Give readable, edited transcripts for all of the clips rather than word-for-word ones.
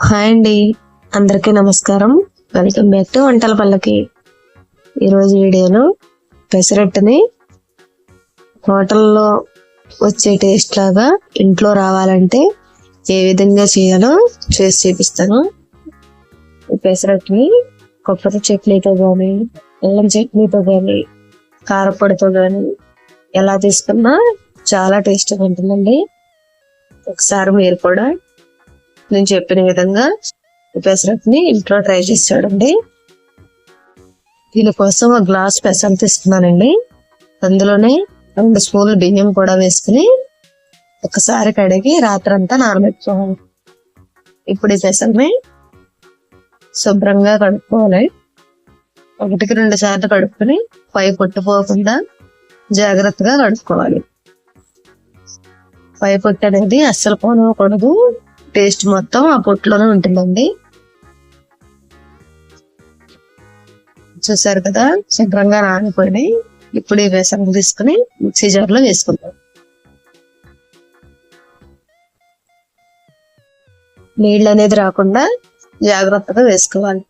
Hi అండి, అందరికీ నమస్కారం. వెల్కమ్ బ్యాక్ టు వంటల పల్లకి. ఈరోజు వీడియోలో పెసరట్టుని హోటల్లో వచ్చే టేస్ట్ లాగా ఇంట్లో రావాలంటే ఏ విధంగా చేయాలో చేసి చూపిస్తాను. ఈ పెసరట్టుని కొబ్బరి చట్నీతో కానీ, అల్లం చట్నీతో కానీ, కారపొడితో కానీ ఎలా తీసుకున్నా చాలా టేస్టీగా ఉంటుందండి. ఒకసారి మీరు కూడా నేను చెప్పిన విధంగా పెసరట్టుని ఇంట్లో ట్రై చేసి చూడండి. దీనికోసం ఒక గ్లాస్ పెసలు తీసుకున్నానండి. అందులోనే 2 స్పూన్లు బియ్యం కూడా వేసుకుని ఒకసారి కడిగి రాత్రంతా నానబెట్టుకోవాలి. ఇప్పుడు ఈ పెసల్ని శుభ్రంగా కడుక్కోవాలి. 1-2 సార్లు కడుక్కుని పై పొట్టుపోకుండా జాగ్రత్తగా కడుక్కోవాలి. పై పొట్టు అనేది అస్సలు పోనకూడదు. టేస్ట్ మొత్తం ఆ పొట్టులోనే ఉంటుందండి. చూసారు కదా, శుభ్రంగా నానిపోయినాయి. ఇప్పుడు ఈ పెసలు తీసుకుని మిక్సీ జార్లో వేసుకుందాం. నీళ్ళు అనేది రాకుండా జాగ్రత్తగా వేసుకోవాలి.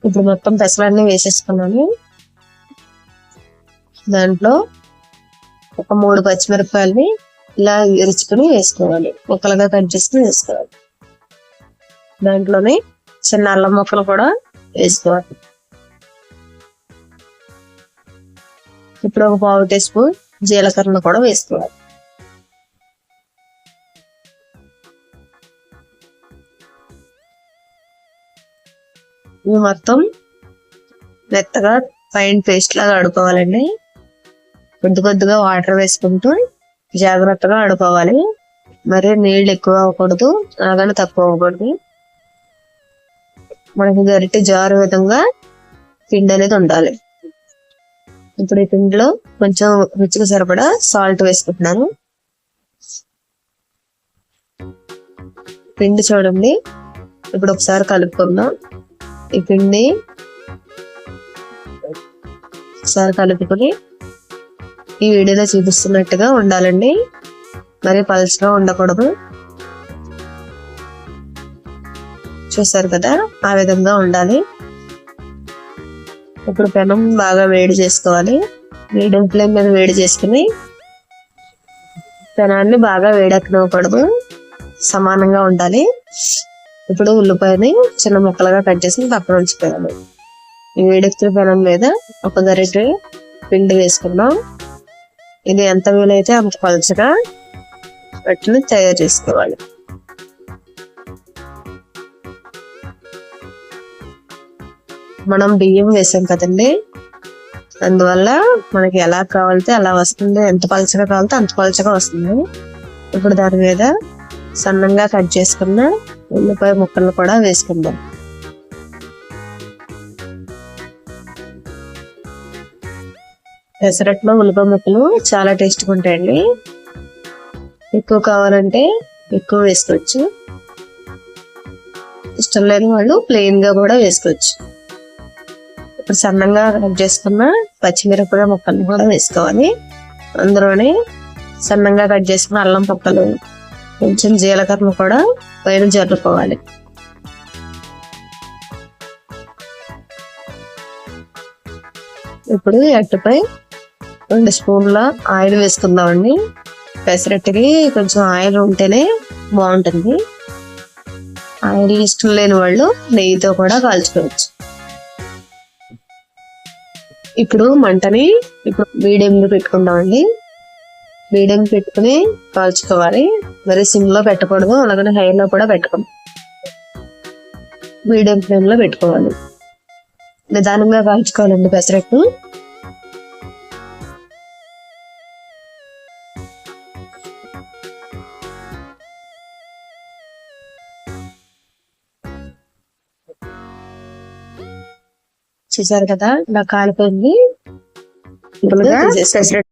ఇప్పుడు మొత్తం పెసలన్నీ వేసేసుకున్నాను. దాంట్లో ఒక 3 పచ్చిమిరపకాయలని ఇలా ఇరుచుకుని వేసుకోవాలి. ముక్కలుగా కట్ చేసుకుని వేసుకోవాలి. దాంట్లోనే చిన్న అల్లం ముక్కలు కూడా వేసుకోవాలి. ఇప్పుడు ఒక 1/2 టీ స్పూన్ జీలకర్ర కూడా వేసుకోవాలి. ఇవి మొత్తం మెత్తగా ఫైన్ పేస్ట్ లాగా ఆడుకోవాలండి. కొద్దిగా వాటర్ వేసుకుంటూ జాగ్రత్తగా ఆడుకోవాలి. మరి నీళ్ళు ఎక్కువ అవ్వకూడదు, అలాగని తక్కువ అవ్వకూడదు. మనకి గరిటె జారు విధంగా పిండి అనేది ఉండాలి. ఇప్పుడు ఈ పిండిలో కొంచెం రుచికి సరిపడా సాల్ట్ వేసుకుంటున్నాను. పిండి చూడండి. ఇప్పుడు ఒకసారి కలుపుకుందాం. ఈ పిండి ఒకసారి కలుపుకొని ఈ వీడియోలో చూపిస్తున్నట్టుగా ఉండాలండి. మరి పలుచగా ఉండకూడదు. చూసారు కదా, ఆ విధంగా ఉండాలి. ఇప్పుడు పెనం బాగా వేడి చేసుకోవాలి. మీడియం ఫ్లేమ్ మీద వేడి చేసుకుని పెనాన్ని బాగా వేడెక్కనివ్వకూడదు, సమానంగా ఉండాలి. ఇప్పుడు ఉల్లిపాయని చిన్న ముక్కలుగా కట్ చేసి పక్కన ఉంచుకోవాలి. ఈ వేడెక్కిన పెనం మీద ఒక గరిటె పిండి వేసుకుందాం. ఇది ఎంత వీలైతే అంత పలుచగా పట్టుని తయారు చేసుకోవాలి. మనం బియ్యం వేసాం కదండి, అందువల్ల మనకి ఎలా కావాలితే అలా వస్తుంది. ఎంత పలుచగా కావాలితే అంత పలుచగా వస్తుంది. ఇప్పుడు దాని మీద సన్నంగా కట్ చేసుకున్న ఉల్లిపాయ ముక్కలను కూడా వేసుకుందాం. పెసరట్లో ఉల్లిపాయ ముక్కలు చాలా టేస్ట్గా ఉంటాయండి. ఎక్కువ కావాలంటే ఎక్కువ వేసుకోవచ్చు. ఇష్టం లేని వాళ్ళు ప్లెయిన్ గా కూడా వేసుకోవచ్చు. ఇప్పుడు సన్నంగా కట్ చేసుకున్న పచ్చిమిరపకాయ ముక్కలను కూడా వేసుకోవాలి. అందులోనే సన్నంగా కట్ చేసుకున్న అల్లం ముక్కలు, కొంచెం జీలకర్ర కూడా పైన జరుపుకోవాలి. ఇప్పుడు అట్టుపై 2 స్పూన్ల ఆయిల్ వేసుకుందామండి. పెసరట్టుకి కొంచెం ఆయిల్ ఉంటేనే బాగుంటుంది. ఆయిల్ ఇష్టం లేని వాళ్ళు నెయ్యితో కూడా కాల్చుకోవచ్చు. ఇప్పుడు మంటని మీడియంలో పెట్టుకుందామండి. మీడియం పెట్టుకుని కాల్చుకోవాలి. మరి సిమ్ లో పెట్టకూడదు, అలాగనే హైలో కూడా పెట్టకూడదు. మీడియం ఫ్లేమ్ లో పెట్టుకోవాలి. నిదానంగా కాల్చుకోవాలండి పెసరట్టు. చూసారు కదా, ఇలా కాలిపోయింది. పెసరట్టు